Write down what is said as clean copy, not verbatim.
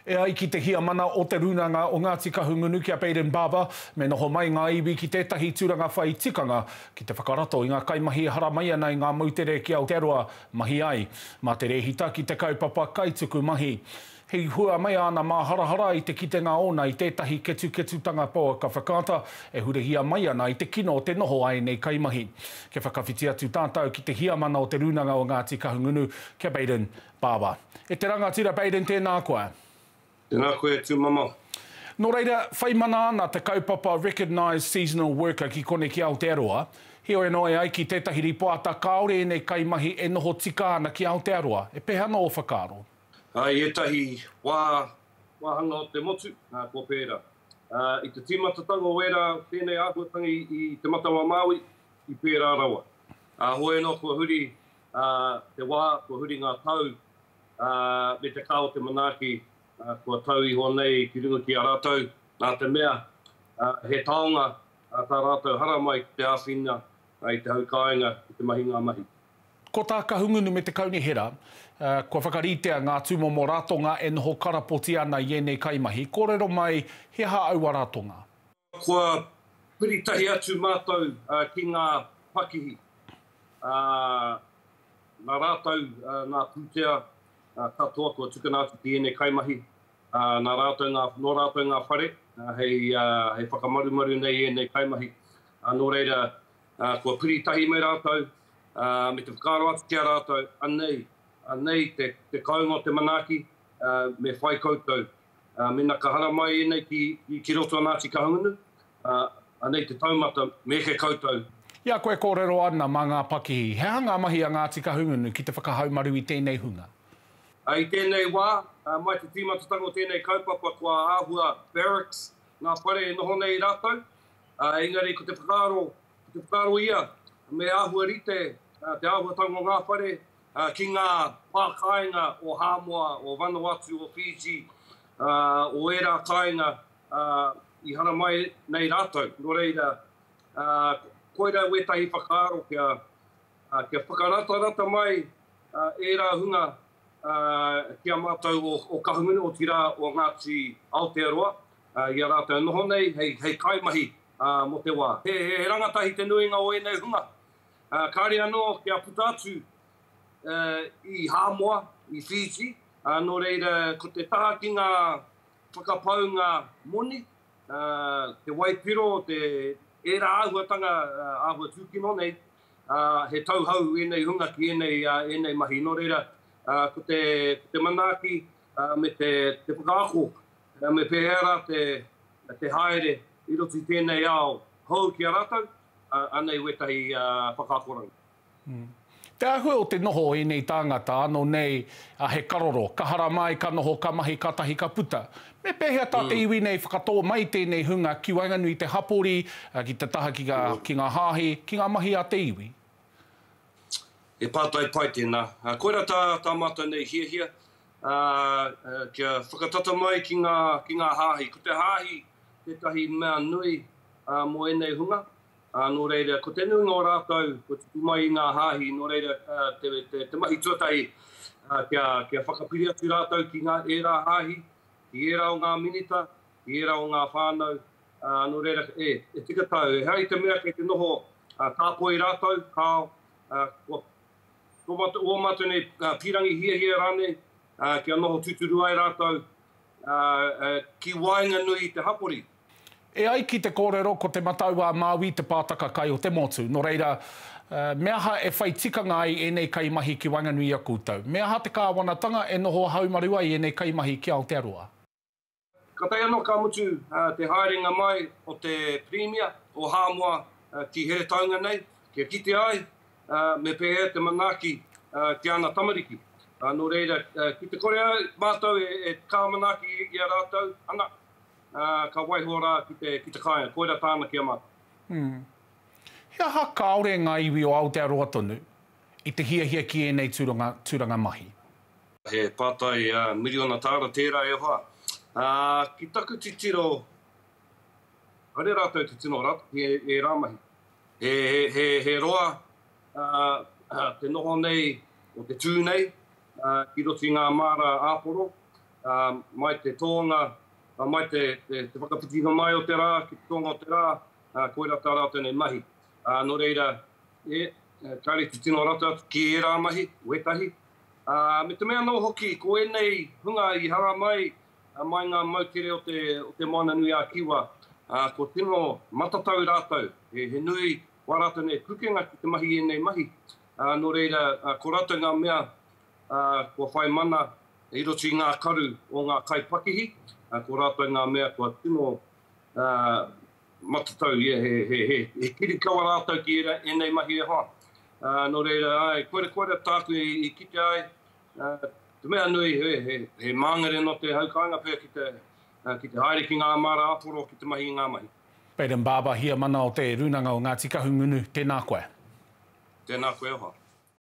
E ai ki te hia mana o te runanga o Ngāti Kahungunu kia Bayden Barber, me noho mai ngā iwi ki tētahi tūranga whai tikanga ki te whakarato i ngā kaimahi haramai nei ngā mautere ki Aotearoa mahi ai. Mā te rehita ki te kaupapa kaituku mahi. Hei hua mai ana mā harahara i te kitenga ona i tētahi ketutanga poa ka whakata e hurehia mai ana i te kino o te noho ai nei kaimahi. Ke whakawhiti atu tātou ki te hia mana o te runanga o Ngāti Kahungunu kia Bayden Barber. E te rangatira Bayden tēnā koe. Tēnā koe tū mama. Nō reira, whai mana ana te kaupapa Recognised Seasonal Worker ki kone ki Aotearoa. Heo e noe ai ki tētahi ripoata kaore nei kaimahi e noho tika ana ki Aotearoa. E pehana o whakaro? Ai, etahi wāhanga o te motu, ko pēra. I te tīmatatanga o era tēnei āhuatangi i te matawa Māui, i pēra rawa. Hoe no kua huri te wā, kua huri ngā tau, me te kao te manaaki, kua tau i honei ki runga ki a rātou. Nā te mea, he taonga tā rātou haramai ki te āwhina, i te haukainga, i te mahi ngā mahi. Ko tā kahungunu me te kaunihera, kua whakaritea ngā tūmomo ratonga e noho karapoti ana i enei kaimahi. Kōrero mai, he ha aua ratonga? Kua piritahi atu mātou ki ngā pakihi. Nā rātou, ngā pūtea, katoa kua tukanātu ki enei kaimahi. Nā rātou ngā whare, hei whakamarumaru nei enei kaimahi. Nō reira, kua piritahi mai rātou, me te whakaro atu ki a rātou, anei te kaunga o te manaaki, me whai koutou. Mena ka hara mai enei ki roto a Ngāti Kahungunu, anei te taumata me ke koutou. Ia koe kōrero ana mā ngā pakihi. He hanga mahi a Ngāti Kahungunu ki te whakahaumaru i tēnei hunga? I tēnei wā, mai te tīmatatanga o tēnei kaupapa kua āhua barracks, ngā whare e noho nei rātou. Engari ko te whakaro ia, me āhua rite, te āhuatanga o ngā whare, ki ngā pākainga o Hāmoa, o Vanuatu, o Fiji, o era kainga i hana mai nei rātou. Nō reira, koira wetahi whakaaro kia whakarata mai era hunga kia mātou o Kahungunu o tira o Ngāti Aotearoa. I a rātou noho nei, hei kaimahi mo te wā. He rangatahi te nuinga o enei hunga. Kāre anō kia puta atu i Hāmoa, i Fiji. Nō reira, ko te taha ki ngā whakapau ngā moni, te waipiro, te era āhuatanga, āhua tūkino nei, he tauhau enei hunga ki enei mahi. Nō reira, ko te manaaki, me te whakaako, me pēhera te haere, i roto i tēnei ao hou ki a rātou, anei wetahi whakaakoranga. Te ahua o te noho e nei tāngata, anō nei he karoro, ka hara mai, ka noho, ka mahi, ka tahi, ka puta. Me pēhea tā te iwi nei whakatoa mai tēnei hunga ki Wainganui te hapori, ki te taha ki ngā hāhi, ki ngā mahi a te iwi? E pātai pai tēnā. Koira tā mātou nei hia, kia whakatata mai ki ngā hāhi. Ko te hāhi, tētahi mea nui mo enei hunga. Nō reira, ko te nuinga o rātou, ko te mai i ngā hāhi, nō reira, te mahi tuatahi, kia whakapiri atu rātou ki ngā era hāhi, ki era o ngā minita, ki era o ngā whānau. Nō reira, e tika tau, e hei te mea kei te noho tāpoi rātou, kāo, o mātou nei pirangi hia rāne, kia noho tuturu ai rātou, ki Wainganui te hapori. E ai ki te kōrero ko te mataua Māui te pātaka kai o te motu. Nō reira, mea ha e whai tikanga ai e nei kaimahi ki Wainganui a kūtau. Mea ha te kāwanatanga e noho haumaru ai e nei kaimahi ki Aotearoa. Ka tai anō ka mutu te haerenga mai o te premia o Hāmoa ki here taunga nei, kia kite ai, me pēhea te manaaki ki ana tamariki. Nō reira, ki te korea mātou e kā manaaki i a rātou, ana, ka waihora ki te kāinga, koira tāna ki a mātou. Hea ha kaore ngā iwi o Aotearoa tonu i te hia ki enei tūranga mahi? He pātai miriona tāra tērā e hoa. Ki taku titiro, hare rātou te tino rata, e rāmahi. He roa, te noho nei o te tū nei, ki roti ngā māra āporo, mai te tōnga, mai te whakapitinga mai o te rā, ki te tōnga o te rā, koera tā rā tēnei mahi. Nō reira, kāre te tino rata ki e rā mahi, wetahi. Me te mea nō hoki, ko enei hunga I hara mai, mai ngā mautere o te moana nui a Kiwa, ko tino matatau rātau, he nui warata nei kukenga ki te mahi enei mahi. Nō reira, ko rātou ngā mea, ko whai mana, I roto I ngā karu o ngā kaipakihi, ko rātou ngā mea kua tino matatau, he kirikawa rātou ki enei mahi e hoa. Nō reira, koere tāku I kite ai, te mea nui he māngere no te haukainga pēr ki te haere ki ngā mara aporo ki te mahi I ngā mahi. Bayden Barber, hia mana o te runanga o Ngāti Kahungunu, tēnā koe. Tēnā koe hoa.